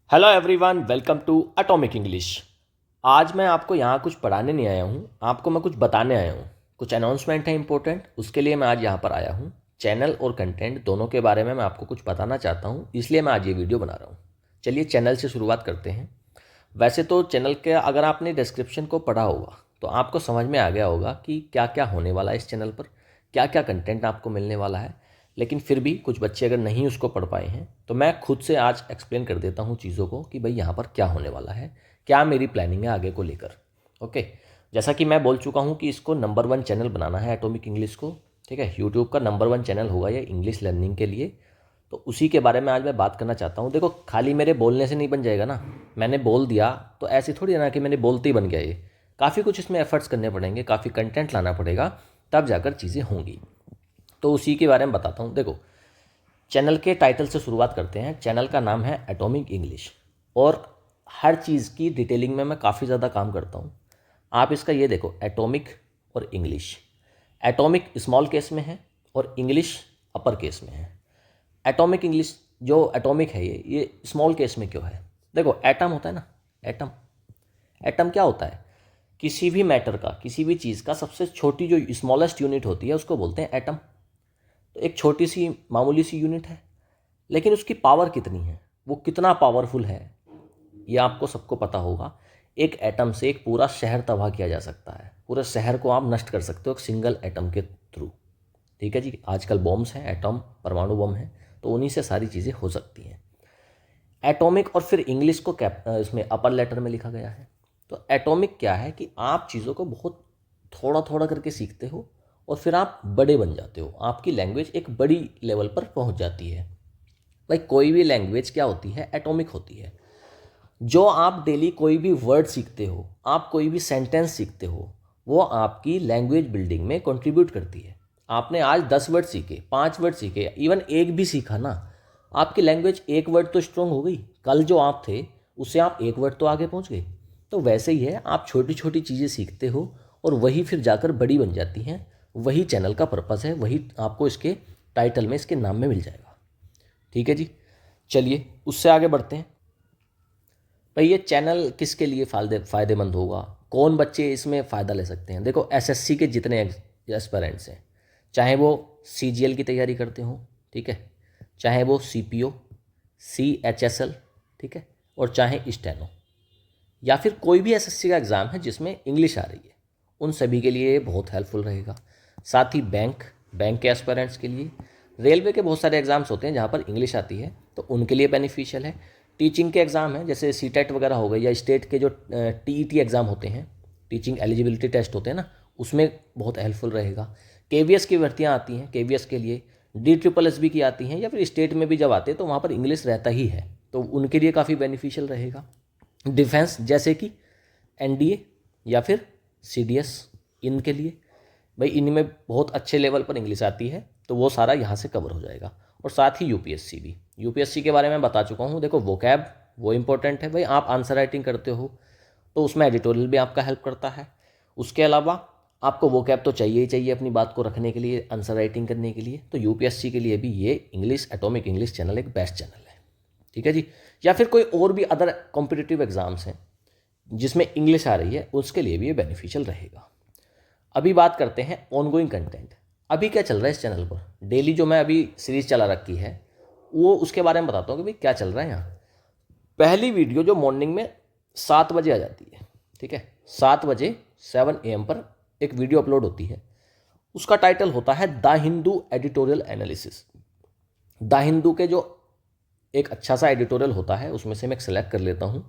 Hello everyone, welcome to Atomic English. आज मैं आपको यहाँ कुछ पढ़ाने नहीं आया हूँ, आपको मैं कुछ बताने आया हूँ। कुछ अनाउंसमेंट है इंपॉर्टेंट, उसके लिए मैं आज यहाँ पर आया हूँ। चैनल और कंटेंट दोनों के बारे में मैं आपको कुछ बताना चाहता हूँ, इसलिए मैं आज ये वीडियो बना रहा हूँ। चलिए चैनल से शुरुआत करते हैं। वैसे तो चैनल के अगर आपने डिस्क्रिप्शन को पढ़ा होगा तो आपको समझ में आ गया होगा कि क्या क्या होने वाला है इस चैनल पर, क्या क्या कंटेंट आपको मिलने वाला है। लेकिन फिर भी कुछ बच्चे अगर नहीं उसको पढ़ पाए हैं तो मैं खुद से आज एक्सप्लेन कर देता हूँ चीज़ों को कि भाई यहाँ पर क्या होने वाला है, क्या मेरी प्लानिंग है आगे को लेकर। ओके, जैसा कि मैं बोल चुका हूँ कि इसको नंबर 1 चैनल बनाना है एटॉमिक इंग्लिश को। ठीक है, यूट्यूब का नंबर 1 चैनल होगा ये इंग्लिश लर्निंग के लिए। तो उसी के बारे में आज मैं बात करना चाहता हूँ। देखो, खाली मेरे बोलने से नहीं बन जाएगा ना, मैंने बोल दिया तो ऐसे थोड़ी है ना कि मैंने बोलते ही बन गया। ये काफ़ी कुछ इसमें एफर्ट्स करने पड़ेंगे, काफ़ी कंटेंट लाना पड़ेगा, तब जाकर चीज़ें होंगी। तो उसी के बारे में बताता हूँ। देखो, चैनल के टाइटल से शुरुआत करते हैं। चैनल का नाम है एटॉमिक इंग्लिश और हर चीज़ की डिटेलिंग में मैं काफ़ी ज़्यादा काम करता हूँ। आप इसका ये देखो, एटॉमिक और इंग्लिश। एटॉमिक स्मॉल केस में है और इंग्लिश अपर केस में है। एटॉमिक इंग्लिश जो एटॉमिक है ये स्मॉल केस में क्यों है? देखो, एटम होता है ना, एटम। एटम क्या होता है? किसी भी मैटर का, किसी भी चीज़ का सबसे छोटी जो स्मॉलेस्ट यूनिट होती है उसको बोलते हैं एटम। तो एक छोटी सी मामूली सी यूनिट है, लेकिन उसकी पावर कितनी है, वो कितना पावरफुल है, ये आपको सबको पता होगा। एक एटम से एक पूरा शहर तबाह किया जा सकता है, पूरे शहर को आप नष्ट कर सकते हो एक सिंगल एटम के थ्रू। ठीक है जी, आजकल बॉम्ब्स हैं, एटम परमाणु बम है, तो उन्हीं से सारी चीज़ें हो सकती हैं। एटॉमिक और फिर इंग्लिश को इसमें अपर लेटर में लिखा गया है। तो एटॉमिक क्या है कि आप चीज़ों को बहुत थोड़ा थोड़ा करके सीखते हो और फिर आप बड़े बन जाते हो, आपकी लैंग्वेज एक बड़ी लेवल पर पहुंच जाती है। भाई, कोई भी लैंग्वेज क्या होती है? एटॉमिक होती है। जो आप डेली कोई भी वर्ड सीखते हो, आप कोई भी सेंटेंस सीखते हो, वो आपकी लैंग्वेज बिल्डिंग में कंट्रीब्यूट करती है। आपने आज 10 वर्ड सीखे, 5 वर्ड सीखे, इवन एक भी सीखा ना, आपकी लैंग्वेज एक वर्ड तो स्ट्रांग हो गई। कल जो आप थे उससे आप एक वर्ड तो आगे पहुंच गए। तो वैसे ही है, आप छोटी छोटी चीज़ें सीखते हो और वही फिर जाकर बड़ी बन जाती हैं। वही चैनल का पर्पस है, वही आपको इसके टाइटल में, इसके नाम में मिल जाएगा। ठीक है जी, चलिए उससे आगे बढ़ते हैं। भाई, ये चैनल किसके लिए फ़ायदेमंद होगा, कौन बच्चे इसमें फ़ायदा ले सकते हैं? देखो, एसएससी के जितने एस्पिरेंट्स हैं, चाहे वो सीजीएल की तैयारी करते हो, ठीक है, चाहे वो सीपीओ, सीएचएसएल, ठीक है, और चाहे स्टेनो, या फिर कोई भी एसएससी का एग्ज़ाम है जिसमें इंग्लिश आ रही है, उन सभी के लिए ये बहुत हेल्पफुल रहेगा। साथ ही बैंक बैंक के एस्पिरेंट्स के लिए, रेलवे के बहुत सारे एग्ज़ाम्स होते हैं जहाँ पर इंग्लिश आती है, तो उनके लिए बेनिफिशियल है। टीचिंग के एग्ज़ाम हैं जैसे सीटेट वगैरह हो गए, या स्टेट के जो टीईटी एग्ज़ाम होते हैं, टीचिंग एलिजिबिलिटी टेस्ट होते हैं ना, उसमें बहुत हेल्पफुल रहेगा। केवीएस की भर्तियाँ आती हैं, केवीएस के लिए DSSB की आती हैं, या फिर स्टेट में भी जब आते हैं तो वहाँ पर इंग्लिश रहता ही है, तो उनके लिए काफ़ी बेनिफिशियल रहेगा। डिफेंस जैसे कि एनडीए या फिर सीडीएस, इनके लिए भाई इनमें बहुत अच्छे लेवल पर इंग्लिश आती है, तो वो सारा यहाँ से कवर हो जाएगा। और साथ ही यूपीएससी भी, यूपीएससी के बारे में बता चुका हूँ। देखो, वोकैब वो इंपॉर्टेंट है भाई, आप आंसर राइटिंग करते हो तो उसमें एडिटोरियल भी आपका हेल्प करता है। उसके अलावा आपको वोकैब तो चाहिए ही चाहिए अपनी बात को रखने के लिए, आंसर राइटिंग करने के लिए। तो यूपीएससी के लिए भी ये इंग्लिश एटॉमिक इंग्लिश चैनल एक बेस्ट चैनल है। ठीक है जी, या फिर कोई और भी अदर कॉम्पिटिटिव एग्जाम्स हैं जिसमें इंग्लिश आ रही है, उसके लिए भी ये बेनिफिशियल रहेगा। अभी बात करते हैं ऑनगोइंग कंटेंट। अभी क्या चल रहा है इस चैनल पर, डेली जो मैं अभी सीरीज चला रखी है, वो उसके बारे में बताता हूँ कि भाई क्या चल रहा है यहाँ। पहली वीडियो जो मॉर्निंग में 7 बजे आ जाती है, ठीक है, 7 बजे 7 AM पर एक वीडियो अपलोड होती है। उसका टाइटल होता है the Hindu editorial analysis. The Hindu के जो एक अच्छा सा एडिटोरियल होता है उसमें से मैं एक सेलेक्ट कर लेता हूँ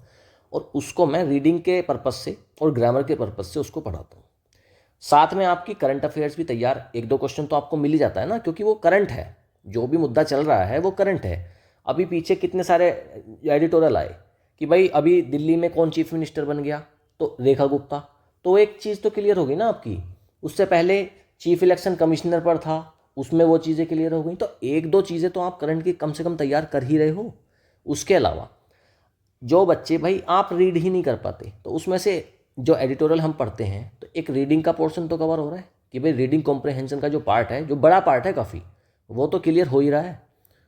और उसको मैं रीडिंग के पर्पज़ से और ग्रामर के पर्पज़ से उसको पढ़ाता हूँ। साथ में आपकी करंट अफेयर्स भी तैयार, एक दो क्वेश्चन तो आपको मिल ही जाता है ना, क्योंकि वो करंट है, जो भी मुद्दा चल रहा है वो करंट है। अभी पीछे कितने सारे एडिटोरियल आए कि भाई अभी दिल्ली में कौन चीफ मिनिस्टर बन गया, तो रेखा गुप्ता, तो एक चीज़ तो क्लियर होगी ना आपकी। उससे पहले चीफ इलेक्शन कमिश्नर पर था, उसमें वो चीज़ें क्लियर हो गई। तो एक दो चीज़ें तो आप करंट की कम से कम तैयार कर ही रहे हो। उसके अलावा जो बच्चे भाई आप रीड ही नहीं कर पाते, तो उसमें से जो एडिटोरियल हम पढ़ते हैं तो एक रीडिंग का पोर्शन तो कवर हो रहा है कि भाई रीडिंग कॉम्प्रहेंशन का जो पार्ट है, जो बड़ा पार्ट है काफ़ी, वो तो क्लियर हो ही रहा है।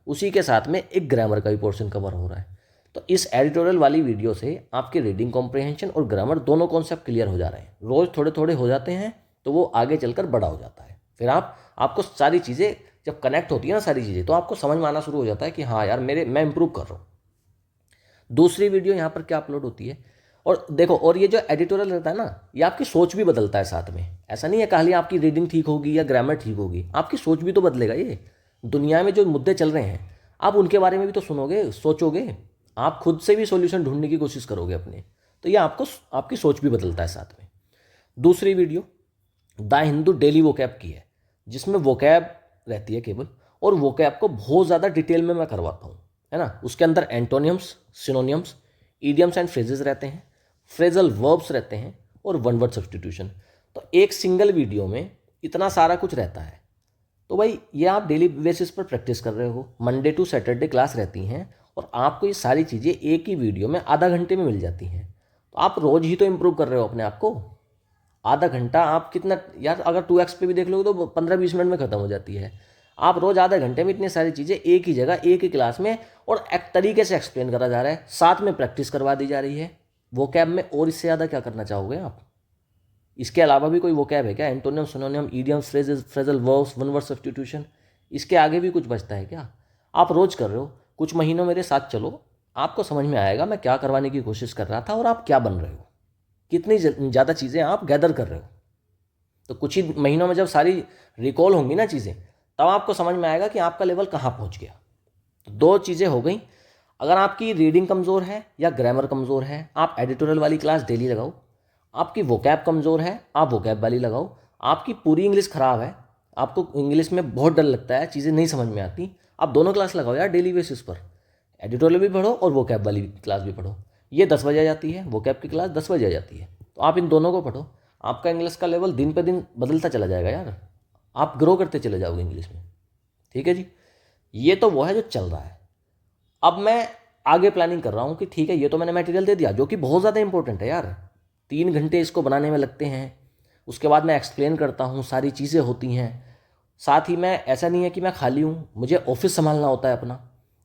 उसी के साथ में एक ग्रामर का भी पोर्शन कवर हो रहा है। तो इस एडिटोरियल वाली वीडियो से आपके रीडिंग कॉम्प्रिहेंशन और ग्रामर दोनों कॉन्सेप्ट क्लियर हो जा रहे हैं। रोज़ थोड़े थोड़े हो जाते हैं तो वो आगे चलकर बड़ा हो जाता है। फिर आपको सारी चीज़ें जब कनेक्ट होती है ना, सारी चीज़ें, तो आपको समझ में आना शुरू हो जाता है कि हाँ यार मैं इंप्रूव कर रहा हूँ। दूसरी वीडियो यहाँ पर क्या अपलोड होती है, और देखो, और ये जो एडिटोरियल रहता है ना, ये आपकी सोच भी बदलता है साथ में। ऐसा नहीं है खाली आपकी रीडिंग ठीक होगी या ग्रामर ठीक होगी, आपकी सोच भी तो बदलेगा। ये दुनिया में जो मुद्दे चल रहे हैं आप उनके बारे में भी तो सुनोगे, सोचोगे, आप खुद से भी सॉल्यूशन ढूंढने की कोशिश करोगे अपने, तो ये आपकी सोच भी बदलता है साथ में। दूसरी video the Hindu daily vocab की है, जिसमें वोकैब रहती है केवल, और वोकैब को बहुत ज़्यादा डिटेल में मैं करवाता हूँ, है ना। उसके अंदर एंटोनियम्स, सिनोनियम्स, ईडियम्स एंड फ्रेजेस रहते हैं, फ्रेजल वर्ब्स रहते हैं, और वन वर्ड सब्स्टिट्यूशन। तो एक सिंगल वीडियो में इतना सारा कुछ रहता है। तो भाई ये आप डेली बेसिस पर प्रैक्टिस कर रहे हो, मंडे टू सैटरडे क्लास रहती हैं, और आपको ये सारी चीज़ें एक ही वीडियो में आधा घंटे में मिल जाती हैं। तो आप रोज़ ही तो इम्प्रूव कर रहे हो अपने आप को। आधा घंटा आप कितना यार, अगर 2x पे भी देख लोगे तो 15-20 मिनट में ख़त्म हो जाती है। आप रोज़ आधे घंटे में इतनी सारी चीज़ें एक ही जगह, एक ही क्लास में, और एक तरीके से एक्सप्लेन करा जा रहा है, साथ में प्रैक्टिस करवा दी जा रही है। वोकैब में और इससे ज़्यादा क्या करना चाहोगे आप? इसके अलावा भी कोई वोकैब है क्या? Antonym, सिनोनियम, idioms, phrases, phrasal verbs, one word substitution, इसके आगे भी कुछ बचता है क्या? आप रोज़ कर रहे हो, कुछ महीनों मेरे साथ चलो, आपको समझ में आएगा मैं क्या करवाने की कोशिश कर रहा था और आप क्या बन रहे हो, कितनी ज़्यादा चीज़ें आप गैदर कर रहे हो। तो कुछ ही महीनों में जब सारी रिकॉल होंगी ना चीज़ें, तब आपको समझ में आएगा कि आपका लेवल कहाँ पहुँच गया। तो दो चीज़ें हो गई। अगर आपकी रीडिंग कमज़ोर है या ग्रामर कमज़ोर है, आप एडिटोरियल वाली क्लास डेली लगाओ। आपकी वोकैब कमज़ोर है, आप वोकैब वाली लगाओ। आपकी पूरी इंग्लिश ख़राब है, आपको इंग्लिश में बहुत डर लगता है, चीज़ें नहीं समझ में आती, आप दोनों क्लास लगाओ यार डेली बेसिस पर। एडिटोरियल भी पढ़ो और वोकैब वाली क्लास भी पढ़ो। ये 10 बजे आ जाती है, वोकैब की क्लास 10 बजे आ जाती है, तो आप इन दोनों को पढ़ो। आपका इंग्लिश का लेवल दिन पे दिन बदलता चला जाएगा यार, आप ग्रो करते चले जाओगे इंग्लिश में। ठीक है जी, ये तो वो है जो चल रहा है। अब मैं आगे प्लानिंग कर रहा हूँ कि ठीक है, ये तो मैंने मटेरियल दे दिया जो कि बहुत ज़्यादा इंपॉर्टेंट है यार, 3 घंटे इसको बनाने में लगते हैं। उसके बाद मैं एक्सप्लेन करता हूँ, सारी चीज़ें होती हैं। साथ ही मैं, ऐसा नहीं है कि मैं खाली हूँ, मुझे ऑफिस संभालना होता है अपना,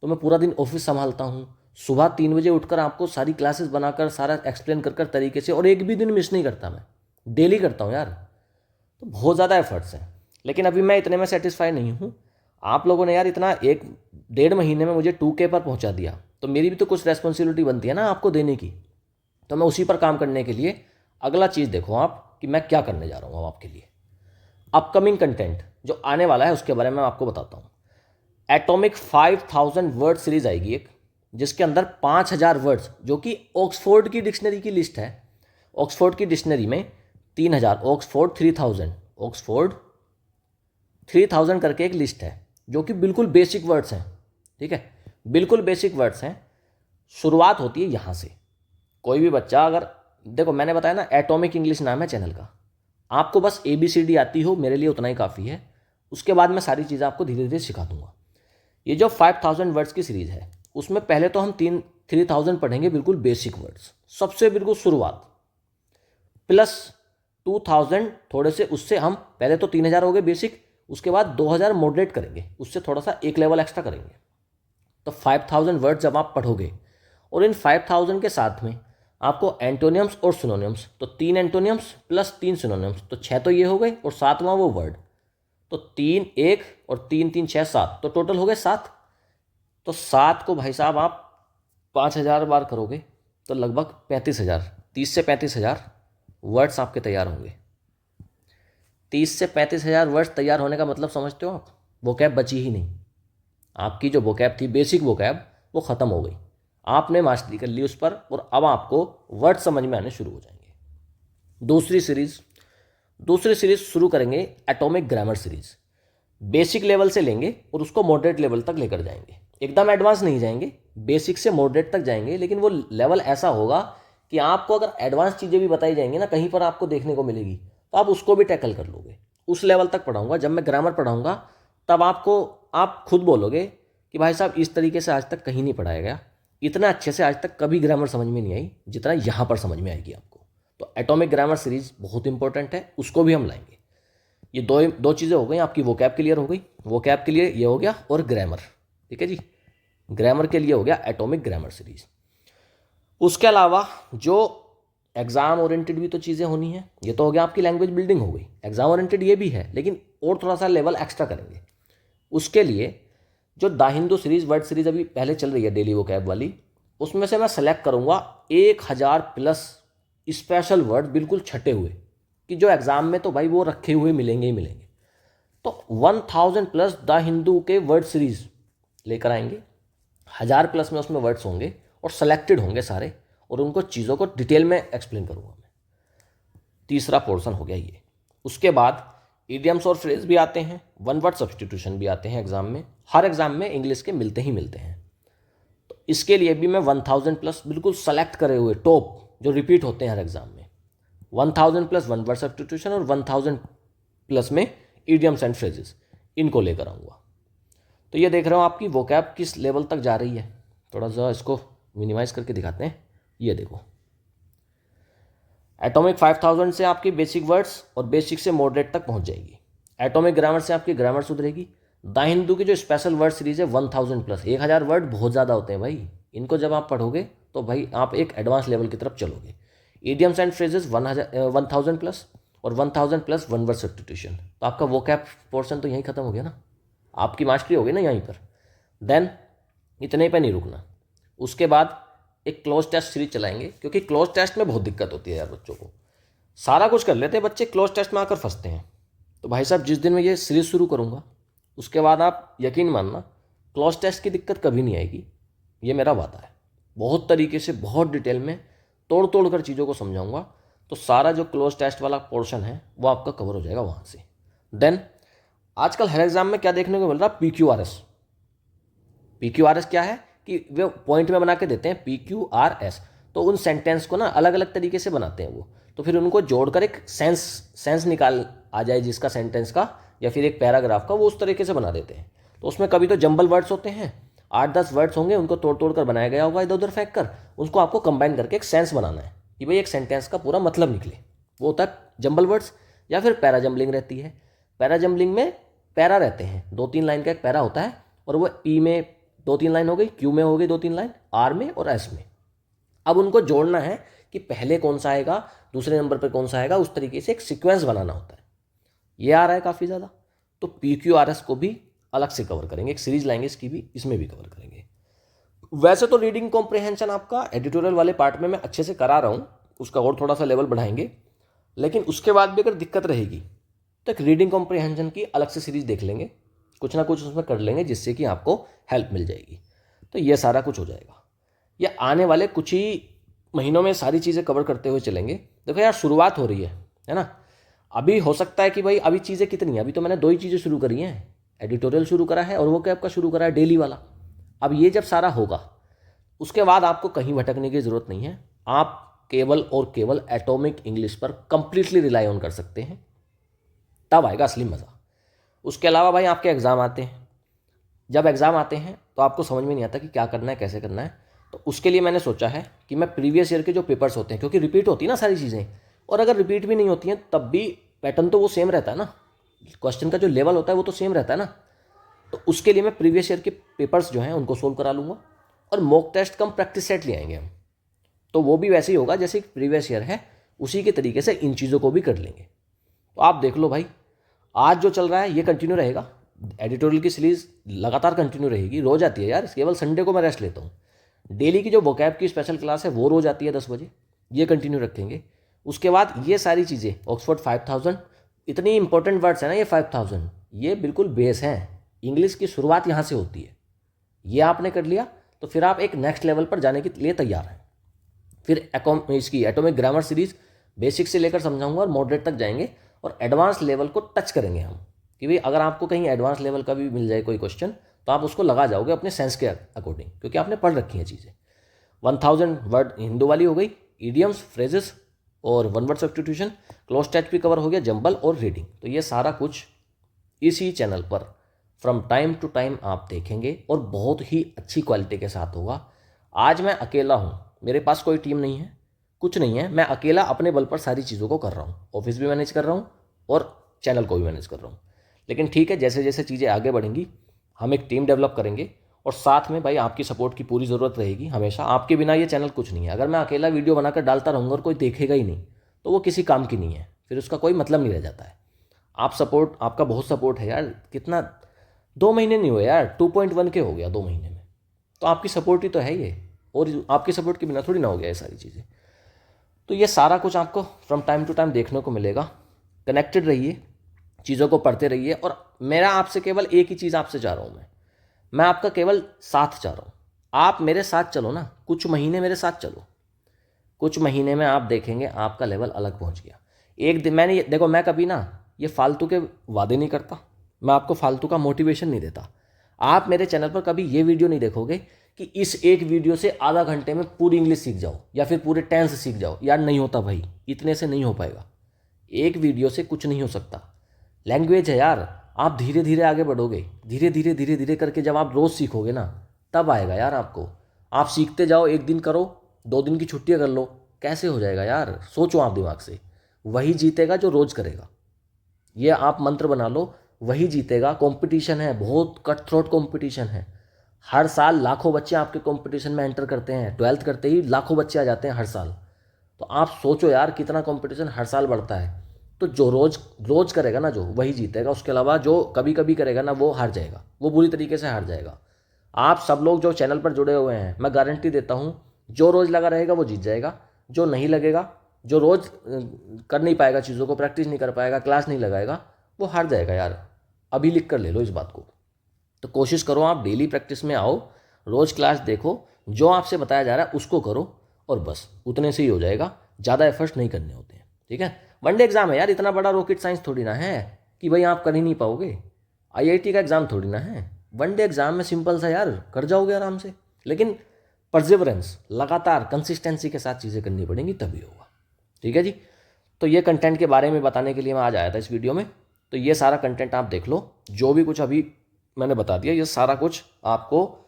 तो मैं पूरा दिन ऑफिस संभालता हूँ। सुबह 3 बजे उठकर आपको सारी क्लासेस बनाकर, सारा एक्सप्लेन कर तरीके से, और एक भी दिन मिस नहीं करता, मैं डेली करता हूँ यार। तो बहुत ज़्यादा एफर्ट्स हैं, लेकिन अभी मैं इतने में सेटिस्फाई नहीं हूँ। आप लोगों ने यार इतना 1-1.5 महीने में मुझे 2K पर पहुँचा दिया, तो मेरी भी तो कुछ रेस्पॉन्सिबिलिटी बनती है ना आपको देने की। तो मैं उसी पर काम करने के लिए अगला चीज़ देखो आप कि मैं क्या करने जा रहा हूँ आपके लिए। अपकमिंग कंटेंट जो आने वाला है उसके बारे में मैं आपको बताता हूँ। एटॉमिक 5000 वर्ड सीरीज आएगी एक, जिसके अंदर 5000 वर्ड्स, जो कि ऑक्सफोर्ड की डिक्शनरी की लिस्ट है। ऑक्सफोर्ड की डिक्शनरी में 3000, ऑक्सफोर्ड 3000, ऑक्सफोर्ड 3000 करके एक लिस्ट है, जो कि बिल्कुल बेसिक वर्ड्स हैं। ठीक है, बिल्कुल बेसिक वर्ड्स हैं। शुरुआत होती है यहाँ से। कोई भी बच्चा, अगर देखो मैंने बताया ना, एटॉमिक इंग्लिश नाम है चैनल का, आपको बस ABCD आती हो मेरे लिए उतना ही काफ़ी है। उसके बाद मैं सारी चीज़ें आपको धीरे धीरे सिखा दूंगा। ये जो 5000 वर्ड्स की सीरीज़ है, उसमें पहले तो हम 3000 पढ़ेंगे बिल्कुल बेसिक वर्ड्स, सबसे बिल्कुल शुरुआत, प्लस 2000 थोड़े से, उससे हम पहले तो 3000 हो गए बेसिक, उसके बाद 2000 मॉडरेट करेंगे, उससे थोड़ा सा एक लेवल एक्स्ट्रा करेंगे। तो 5000 वर्ड जब आप पढ़ोगे, और इन 5000 के साथ में आपको एंटोनियम्स और सिनोनियम्स, तो 3 एंटोनियम्स प्लस 3 सिनोनियम्स, तो 6 तो ये हो गए, और 7वां वो वर्ड, तो 3 1 और 3 3 6 7, तो टोटल हो गए 7। तो 7 को भाई साहब आप 5000 बार करोगे तो लगभग 35,000, 30 से 35,000 वर्ड्स आपके तैयार होंगे। 30 से 35,000 वर्ड्स तैयार होने का मतलब समझते हो आप? वोकैब बची ही नहीं। आपकी जो वोकैब थी, बेसिक वोकैब, वो ख़त्म हो गई, आपने मास्टरी कर ली उस पर, और अब आपको वर्ड समझ में आने शुरू हो जाएंगे। दूसरी सीरीज़ शुरू करेंगे, atomic grammar series. Basic level से लेंगे और उसको मॉडरेट लेवल तक लेकर जाएंगे, एकदम एडवांस नहीं जाएंगे, बेसिक से मॉडरेट तक जाएंगे, लेकिन वो लेवल ऐसा होगा कि आपको अगर एडवांस चीज़ें भी बताई जाएंगी ना, कहीं पर आपको देखने को मिलेगी, तो आप उसको भी टैकल कर लोगे। उस लेवल तक पढ़ाऊंगा। जब मैं ग्रामर पढ़ाऊंगा तब आप खुद बोलोगे कि भाई साहब इस तरीके से आज तक कहीं नहीं पढ़ाया गया, इतना अच्छे से आज तक कभी ग्रामर समझ में नहीं आई जितना यहाँ पर समझ में आएगी आपको। तो एटॉमिक ग्रामर सीरीज बहुत इंपॉर्टेंट है, उसको भी हम लाएंगे। ये दो चीज़ें हो गई, आपकी वोकैब क्लियर हो गई, वोकैब के लिए ये हो गया, और ग्रामर। ठीक है जी, ग्रामर के लिए हो गया एटॉमिक ग्रामर सीरीज। उसके अलावा जो एग्ज़ाम ओरिएंटेड भी तो चीज़ें होनी हैं। ये तो हो गया आपकी लैंग्वेज बिल्डिंग हो गई, एग्ज़ाम ओरिएंटेड ये भी है, लेकिन और थोड़ा सा लेवल एक्स्ट्रा करेंगे। उसके लिए जो the Hindu series, word series अभी पहले चल रही है डेली वोकैब वाली, उसमें से मैं सेलेक्ट करूँगा 1000 प्लस स्पेशल वर्ड बिल्कुल छटे हुए, कि जो एग्ज़ाम में तो भाई वो रखे हुए मिलेंगे ही मिलेंगे। तो 1000 प्लस द हिंदू के वर्ड सीरीज़ लेकर आएंगे। 1000 प्लस में उसमें वर्ड्स होंगे और सेलेक्टेड होंगे सारे, और उनको चीज़ों को डिटेल में एक्सप्लेन करूँगा मैं। तीसरा पोर्शन हो गया ये। उसके बाद इडियम्स और फ्रेज भी आते हैं, वन वर्ड सब्सटीट्यूशन भी आते हैं एग्जाम में। हर एग्जाम में इंग्लिश के मिलते ही मिलते हैं। तो इसके लिए भी मैं 1000 प्लस बिल्कुल सेलेक्ट करे हुए टॉप जो रिपीट होते हैं हर एग्जाम में, 1000 प्लस वन वर्ड सब्सटीट्यूशन और 1000 प्लस में इडियम्स एंड फ्रेजेस, इनको लेकर आऊँगा। तो ये देख रहे हो आपकी वोकैब किस लेवल तक जा रही है। थोड़ा सा इसको मिनिमाइज करके दिखाते हैं। ये देखो, एटॉमिक 5000 से आपकी बेसिक वर्ड्स और बेसिक से मॉडरेट तक पहुंच जाएगी। एटॉमिक ग्रामर से आपकी ग्रामर सुधरेगी। द हिंदू की जो स्पेशल वर्ड सीरीज है 1000 प्लस, 1000 वर्ड बहुत ज़्यादा होते हैं भाई। इनको जब आप पढ़ोगे तो भाई आप एक एडवांस लेवल की तरफ चलोगे। इडियम्स एंड फ्रेजेस 1000 प्लस और 1000 प्लस वन वर्ड सब्स्टिट्यूशन। तो आपका वोकैब पोर्शन तो यहीं खत्म हो गया ना, आपकी मास्टरी हो गई ना यहीं पर। देन इतने पे नहीं रुकना, उसके बाद एक क्लोज टेस्ट सीरीज चलाएंगे, क्योंकि क्लोज टेस्ट में बहुत दिक्कत होती है यार बच्चों को। सारा कुछ कर लेते हैं बच्चे, क्लोज टेस्ट में आकर फंसते हैं। तो भाई साहब जिस दिन मैं ये सीरीज शुरू करूँगा उसके बाद आप यकीन मानना क्लोज टेस्ट की दिक्कत कभी नहीं आएगी, ये मेरा वादा है। बहुत तरीके से बहुत डिटेल में तोड़ तोड़ कर चीज़ों को समझाऊंगा, तो सारा जो क्लोज टेस्ट वाला पोर्शन है वो आपका कवर हो जाएगा वहाँ से। देन आजकल हर एग्जाम में क्या देखने को मिल रहा है, PQRS। PQRS क्या है कि वे पॉइंट में बना के देते हैं PQRS। तो उन सेंटेंस को ना अलग अलग तरीके से बनाते हैं वो, तो फिर उनको जोड़कर एक सेंस निकाल आ जाए जिसका सेंटेंस का, या फिर एक पैराग्राफ का, वो उस तरीके से बना देते हैं। तो उसमें कभी तो जंबल वर्ड्स होते हैं, 8-10 वर्ड्स होंगे, उनको तोड़ तोड़ कर बनाया गया होगा इधर उधर फेंक कर, उसको आपको कंबाइन करके एक सेंस बनाना है कि भाई एक सेंटेंस का पूरा मतलब निकले। वो होता है जंबल वर्ड्स। या फिर पैरा जंबलिंग रहती है। पैरा जंबलिंग में पैरा रहते हैं, 2-3 लाइन का एक पैरा होता है, और वो ई में 2-3 लाइन हो गई, क्यू में हो गई 2-3 लाइन, आर में और एस में। अब उनको जोड़ना है कि पहले कौन सा आएगा, दूसरे नंबर पर कौन सा आएगा, उस तरीके से एक सीक्वेंस बनाना होता है। ये आ रहा है काफ़ी ज़्यादा, तो PQRS को भी अलग से कवर करेंगे, एक सीरीज लाएंगे इसकी भी, इसमें भी कवर करेंगे। वैसे तो रीडिंग कॉम्प्रिहेंशन आपका एडिटोरियल वाले पार्ट में मैं अच्छे से करा रहा हूँ, उसका और थोड़ा सा लेवल बढ़ाएंगे, लेकिन उसके बाद भी अगर दिक्कत रहेगी तो एक रीडिंग कॉम्प्रिहेंशन की अलग से सीरीज देख लेंगे, कुछ ना कुछ उसमें कर लेंगे जिससे कि आपको हेल्प मिल जाएगी। तो ये सारा कुछ हो जाएगा। ये आने वाले कुछ ही महीनों में सारी चीज़ें कवर करते हुए चलेंगे। देखो यार, शुरुआत हो रही है ना। अभी हो सकता है कि भाई अभी चीज़ें कितनी हैं, अभी तो मैंने 2 ही चीज़ें शुरू करी हैं, एडिटोरियल शुरू करा है और वो कैब का शुरू करा है डेली वाला। अब ये जब सारा होगा उसके बाद आपको कहीं भटकने की ज़रूरत नहीं है, आप केवल और केवल एटॉमिक इंग्लिश पर कंप्लीटली रिलाई ऑन कर सकते हैं, तब आएगा असली मज़ा। उसके अलावा भाई आपके एग्ज़ाम आते हैं, जब एग्ज़ाम आते हैं तो आपको समझ में नहीं आता कि क्या करना है, कैसे करना है। तो उसके लिए मैंने सोचा है कि मैं प्रीवियस ईयर के जो पेपर्स होते हैं, क्योंकि रिपीट होती है ना सारी चीज़ें, और अगर रिपीट भी नहीं होती हैं तब भी पैटर्न तो वो सेम रहता है ना, क्वेश्चन का जो लेवल होता है वो तो सेम रहता है ना। तो उसके लिए मैं प्रीवियस ईयर के पेपर्स जो हैं उनको सोल्व करा लूँगा, और मॉक टेस्ट कम प्रैक्टिस सेट ले आएंगे हम। तो वो भी वैसे ही होगा जैसे प्रीवियस ईयर है, उसी के तरीके से इन चीज़ों को भी कर लेंगे। तो आप देख लो भाई, आज जो चल रहा है ये कंटिन्यू रहेगा, एडिटोरियल की सीरीज लगातार कंटिन्यू रहेगी, रोज आती है यार, केवल संडे को मैं रेस्ट लेता हूँ। डेली की जो वोकैब की स्पेशल क्लास है वो रोज आती है 10 बजे, ये कंटिन्यू रखेंगे। उसके बाद ये सारी चीज़ें ऑक्सफोर्ड 5000, इतनी इंपॉर्टेंट वर्ड्स है ना ये 5000, ये बिल्कुल बेस हैं। इंग्लिश की शुरुआत यहाँ से होती है, ये आपने कर लिया तो फिर आप एक नेक्स्ट लेवल पर जाने के लिए तैयार हैं। फिर इसकी एटॉमिक ग्रामर सीरीज बेसिक से लेकर समझाऊंगा और मॉडरेट तक जाएंगे, और एडवांस लेवल को टच करेंगे हम, कि भाई अगर आपको कहीं एडवांस लेवल का भी मिल जाए कोई क्वेश्चन तो आप उसको लगा जाओगे अपने सेंस के अकॉर्डिंग, क्योंकि आपने पढ़ रखी हैं चीज़ें। 1000 वर्ड हिंदू वाली हो गई, इडियम्स, फ्रेजेस और one word substitution, cloze test भी कवर हो गया, जंबल और रीडिंग। तो ये सारा कुछ इसी चैनल पर फ्रॉम टाइम टू टाइम आप देखेंगे, और बहुत ही अच्छी क्वालिटी के साथ होगा। आज मैं अकेला हूँ, मेरे पास कोई टीम नहीं है, कुछ नहीं है, मैं अकेला अपने बल पर सारी चीज़ों को कर रहा हूँ, ऑफिस भी मैनेज कर रहा हूँ और चैनल को भी मैनेज कर रहा हूँ। लेकिन ठीक है, जैसे जैसे चीज़ें आगे बढ़ेंगी हम एक टीम डेवलप करेंगे, और साथ में भाई आपकी सपोर्ट की पूरी ज़रूरत रहेगी हमेशा। आपके बिना ये चैनल कुछ नहीं है। अगर मैं अकेला वीडियो बनाकर डालता रहूँगा और कोई देखेगा ही नहीं तो वो किसी काम की नहीं है, फिर उसका कोई मतलब नहीं रह जाता है। आप सपोर्ट, आपका बहुत सपोर्ट है यार। कितना 2 महीने नहीं हुए यार, 2.1 के हो गया 2 महीने में। तो आपकी सपोर्ट ही तो है ये, और आपकी सपोर्ट के बिना थोड़ी ना हो गया ये सारी चीज़ें। तो ये सारा कुछ आपको फ्रॉम टाइम टू टाइम देखने को मिलेगा। कनेक्टेड रहिए, चीज़ों को पढ़ते रहिए। और मेरा आपसे केवल एक ही चीज़ आपसे चाह रहा हूँ, मैं आपका केवल साथ चाह रहा हूँ। आप मेरे साथ चलो ना, कुछ महीने मेरे साथ चलो, कुछ महीने में आप देखेंगे आपका लेवल अलग पहुँच गया। एक दिन मैंने देखो, मैं कभी ना ये फालतू के वादे नहीं करता, मैं आपको फालतू का मोटिवेशन नहीं देता। आप मेरे चैनल पर कभी ये वीडियो नहीं देखोगे कि इस एक वीडियो से आधा घंटे में पूरी इंग्लिश सीख जाओ या फिर पूरे टेंस सीख जाओ। यार नहीं होता भाई, इतने से नहीं हो पाएगा। एक वीडियो से कुछ नहीं हो सकता। लैंग्वेज है यार, आप धीरे धीरे आगे बढ़ोगे, धीरे धीरे धीरे धीरे करके जब आप रोज़ सीखोगे ना तब आएगा यार आपको। आप सीखते जाओ, 1 दिन करो, 2 दिन की छुट्टियाँ कर लो, कैसे हो जाएगा यार? सोचो आप दिमाग से। वही जीतेगा जो रोज़ करेगा। ये आप मंत्र बना लो, वही जीतेगा। कंपटीशन है, बहुत कट थ्रोट कंपटीशन है। हर साल लाखों बच्चे आपके कंपटीशन में एंटर करते हैं। 12th करते ही लाखों बच्चे आ जाते हैं हर साल। तो आप सोचो यार कितना कंपटीशन हर साल बढ़ता है। तो जो रोज़ रोज़ करेगा ना, जो वही जीतेगा। उसके अलावा जो कभी कभी करेगा ना, वो हार जाएगा, वो बुरी तरीके से हार जाएगा। आप सब लोग जो चैनल पर जुड़े हुए हैं, मैं गारंटी देता हूँ जो रोज़ लगा रहेगा वो जीत जाएगा। जो नहीं लगेगा, जो रोज़ कर नहीं पाएगा चीज़ों को, प्रैक्टिस नहीं कर पाएगा, क्लास नहीं लगाएगा, वो हार जाएगा यार। अभी लिख कर ले लो इस बात को। तो कोशिश करो आप डेली प्रैक्टिस में आओ, रोज़ क्लास देखो, जो आपसे बताया जा रहा है उसको करो, और बस उतने से ही हो जाएगा। ज़्यादा एफर्ट्स नहीं करने होते हैं, ठीक है। वनडे एग्जाम है यार, इतना बड़ा रॉकेट साइंस थोड़ी ना है कि भाई आप कर ही नहीं पाओगे। आईआईटी का एग्ज़ाम थोड़ी ना है। वनडे एग्जाम में सिंपल सा यार, कर जाओगे आराम से। लेकिन परसिवरेंस, लगातार कंसिस्टेंसी के साथ चीज़ें करनी पड़ेंगी, तभी होगा, ठीक है जी। तो ये कंटेंट के बारे में बताने के लिए मैं आज आया था इस वीडियो में। तो ये सारा कंटेंट आप देख लो, जो भी कुछ अभी मैंने बता दिया, ये सारा कुछ आपको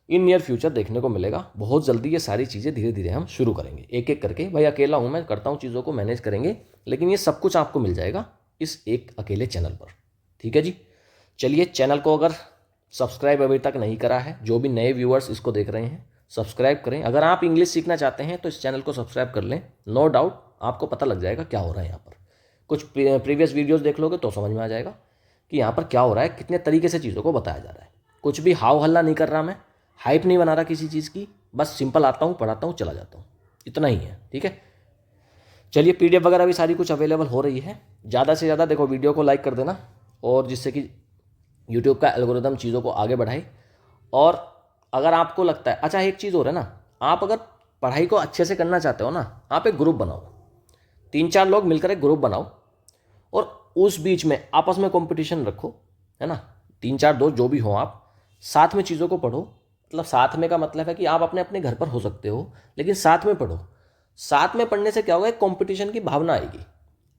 इन नियर फ्यूचर देखने को मिलेगा। बहुत जल्दी ये सारी चीज़ें धीरे धीरे हम शुरू करेंगे, एक एक करके। भाई अकेला हूँ मैं, करता हूँ चीज़ों को मैनेज करेंगे, लेकिन ये सब कुछ आपको मिल जाएगा इस एक अकेले चैनल पर, ठीक है जी। चलिए, चैनल को अगर सब्सक्राइब अभी तक नहीं करा है, जो भी नए व्यूअर्स इसको देख रहे हैं, सब्सक्राइब करें। अगर आप इंग्लिश सीखना चाहते हैं तो इस चैनल को सब्सक्राइब कर लें। नो डाउट आपको पता लग जाएगा क्या हो रहा है यहाँ पर। कुछ प्रीवियस वीडियोस देख लोगे तो समझ में आ जाएगा कि यहाँ पर क्या हो रहा है, कितने तरीके से चीज़ों को बताया जा रहा है। कुछ भी हाव हल्ला नहीं कर रहा मैं, हाइप नहीं बना रहा किसी चीज़ की, बस सिंपल आता हूँ, पढ़ाता हूँ, चला जाता हूँ, इतना ही है, ठीक है। चलिए, PDF वगैरह भी सारी कुछ अवेलेबल हो रही है। ज़्यादा से ज़्यादा देखो वीडियो को लाइक कर देना, और जिससे कि यूट्यूब का एल्गोरिदम चीज़ों को आगे बढ़ाए। और अगर आपको लगता है, अच्छा एक चीज़ और है ना, आप अगर पढ़ाई को अच्छे से करना चाहते हो ना, आप एक ग्रुप बनाओ, 3-4 लोग मिलकर एक ग्रुप बनाओ, और उस बीच में आपस में कंपटीशन रखो, है ना। 3-4 दोस्त जो भी हो, आप साथ में चीज़ों को पढ़ो। मतलब साथ में का मतलब है कि आप अपने अपने घर पर हो सकते हो, लेकिन साथ में पढ़ो। साथ में पढ़ने से क्या होगा, एक कंपटीशन की भावना आएगी।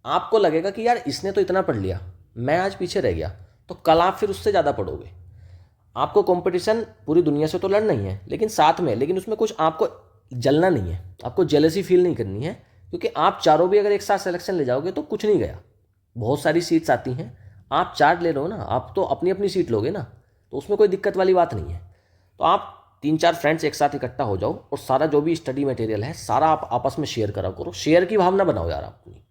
आपको लगेगा कि यार इसने तो इतना पढ़ लिया, मैं आज पीछे रह गया, तो कल आप फिर उससे ज़्यादा पढ़ोगे। आपको कंपटीशन पूरी दुनिया से तो लड़ना ही है, लेकिन साथ में, लेकिन उसमें कुछ आपको जलना नहीं है, आपको जेलसी फील नहीं करनी है। क्योंकि आप चारों भी अगर एक साथ सिलेक्शन ले जाओगे तो कुछ नहीं गया। बहुत सारी सीट्स आती हैं, आप 4 ले लो ना, आप तो अपनी अपनी सीट लोगे ना, तो उसमें कोई दिक्कत वाली बात नहीं है। तो आप 3-4 फ्रेंड्स एक साथ इकट्ठा हो जाओ, और सारा जो भी स्टडी मटेरियल है सारा आप आपस में शेयर करा करो। शेयर की भावना बनाओ यार अपनी,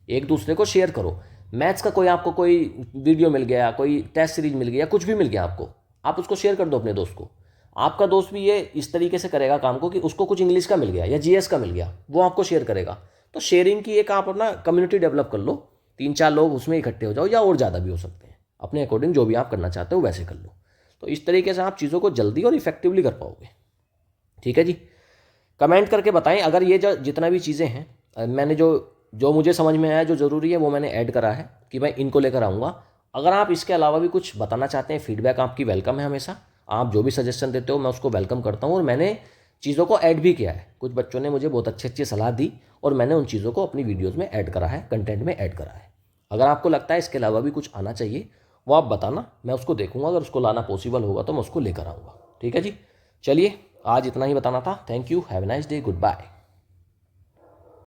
एक दूसरे को शेयर करो। मैथ्स का कोई आपको कोई वीडियो मिल गया, कोई टेस्ट सीरीज मिल गया, कुछ भी मिल गया आपको, आप उसको शेयर कर दो अपने दोस्त को। आपका दोस्त भी ये इस तरीके से करेगा काम को कि उसको कुछ इंग्लिश का मिल गया या GS का मिल गया, वो आपको शेयर करेगा। तो शेयरिंग की एक आप अपना कम्युनिटी डेवलप कर लो, 3-4 लोग उसमें इकट्ठे हो जाओ, या और ज़्यादा भी हो सकते हैं, अपने अकॉर्डिंग जो भी आप करना चाहते हो वैसे कर लो। तो इस तरीके से आप चीज़ों को जल्दी और इफेक्टिवली कर पाओगे, ठीक है जी। कमेंट करके बताएं अगर ये जो जितना भी चीज़ें हैं, मैंने जो मुझे समझ में आया, जो ज़रूरी है वो मैंने ऐड करा है कि भाई इनको लेकर आऊँगा। अगर आप इसके अलावा भी कुछ बताना चाहते हैं, फीडबैक आपकी वेलकम है हमेशा। आप जो भी सजेशन देते हो मैं उसको वेलकम करता हूँ, और मैंने चीज़ों को ऐड भी किया है। कुछ बच्चों ने मुझे बहुत अच्छी अच्छी सलाह दी, और मैंने उन चीज़ों को अपनी वीडियोज़ में ऐड करा है, कंटेंट में ऐड करा है। अगर आपको लगता है इसके अलावा भी कुछ आना चाहिए, वो आप बताना, मैं उसको देखूंगा। अगर उसको लाना पॉसिबल होगा तो मैं उसको लेकर आऊँगा, ठीक है जी। चलिए, आज इतना ही बताना था। Thank you, have a nice day, good bye.